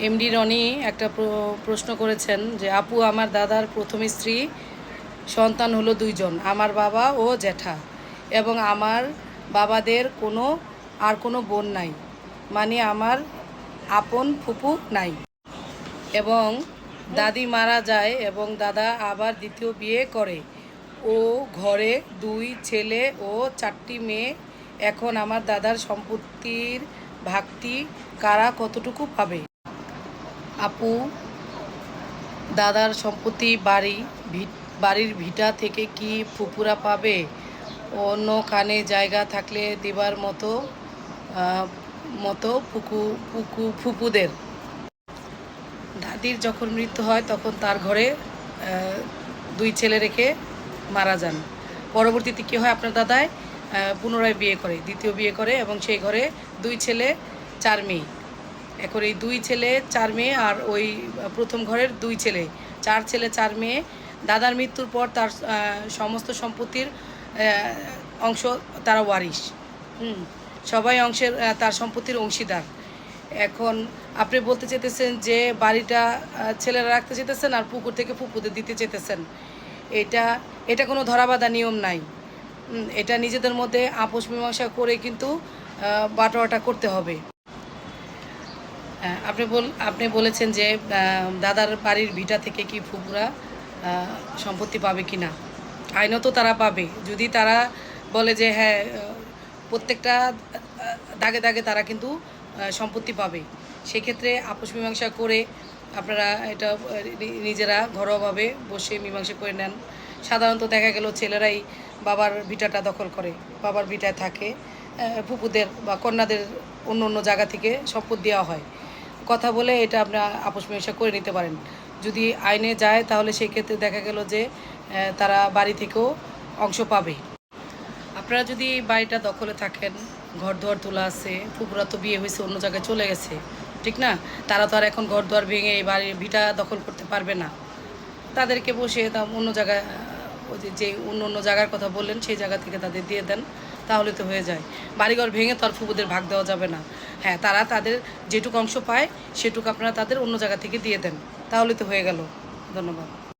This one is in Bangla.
এমডি রনি একটা প্রশ্ন করেছেন যে আপু, আমার দাদার প্রথম স্ত্রী সন্তান হলো 2 জন, আমার বাবা ও জ্যাঠা, এবং আমার বাবাদের কোনো বোন নাই, মানে আমার আপন ফুপু নাই, এবং দাদি মারা যায় এবং দাদা আবার দ্বিতীয় বিয়ে করে। ও ঘরে 2 ছেলে ও 4টি মেয়ে। এখন আমার দাদার সম্পত্তির ভাগটি কারা কতটুকু পাবে? আপু, দাদার সম্পত্তি বাড়ির ভিটা থেকে কি ফুপুরা পাবে? অন্য কানে জায়গা থাকলে দিবার মতো মতো ফুপুদের। দাদির যখন মৃত্যু হয় তখন তার ঘরে 2 ছেলে রেখে মারা যান। পরবর্তীতে কী হয়, আপনার দাদাই পুনরায় বিয়ে করে, দ্বিতীয় বিয়ে করে, এবং সেই ঘরে 2 ছেলে 4 মেয়ে। এখন এই 2 ছেলে 4 মেয়ে আর ওই প্রথম ঘরের 2 ছেলে, 4 ছেলে 4 মেয়ে। দাদার মৃত্যুর পর তার সমস্ত সম্পত্তির অংশ তারা ওয়ারিশ। সবাই অংশের তার সম্পত্তির অংশীদার। এখন আপনি বলতে চেতেছেন যে বাড়িটা ছেলেরা রাখতে চেতেছেন আর পুকুর থেকে ফুপুদের দিতে চেতেছেন। এটা কোনো ধরাবাঁধা নিয়ম নাই। এটা নিজেদের মধ্যে আপোষ মীমাংসা করে কিন্তু বাটোয়াটা করতে হবে। আপনি বলেছেন যে দাদার বাড়ির ভিটা থেকে কি ফুপুরা সম্পত্তি পাবে কি না। আইনত তারা পাবে, যদি তারা বলে যে হ্যাঁ প্রত্যেকটা দাগে দাগে তারা কিন্তু সম্পত্তি পাবে। সেক্ষেত্রে আপোষ মীমাংসা করে আপনারা এটা নিজেরা ঘরোয়াভাবে বসে মীমাংসা করে নেন। সাধারণত দেখা গেল ছেলেরাই বাবার ভিটাটা দখল করে, বাবার ভিটায় থাকে, ফুপুদের বা কন্যাদের অন্য অন্য জায়গা থেকে সম্পদ দেওয়া হয়। কথা বলে এটা আপনারা আপোষ মীমাংসা করে নিতে পারেন। যদি আইনে যায় তাহলে সেই ক্ষেত্রে দেখা গেল যে তারা বাড়ি থেকেও অংশ পাবে। আপনারা যদি বাড়িটা দখলে থাকেন, ঘর দুয়ার তোলা আছে, ফুপুরা তো বিয়ে হয়েছে, অন্য জায়গায় চলে গেছে, ঠিক না? তারা তো আর এখন ঘর দুয়ার ভেঙে এই বাড়ির ভিটা দখল করতে পারবে না। তাদেরকে বসে অন্য জায়গায় ওই যে অন্য অন্য জায়গার কথা বললেন সেই জায়গা থেকে তাদের দিয়ে দেন, তাহলে তো হয়ে যায়। বাড়িঘর ভেঙে তো আর ফুপুদের ভাগ দেওয়া যাবে না। হ্যাঁ, তারা তাদের যেটুকু অংশ পায় সেটুকু আপনারা তাদের অন্য জায়গা থেকে দিয়ে দেন, তাহলে তো হয়ে গেল। ধন্যবাদ।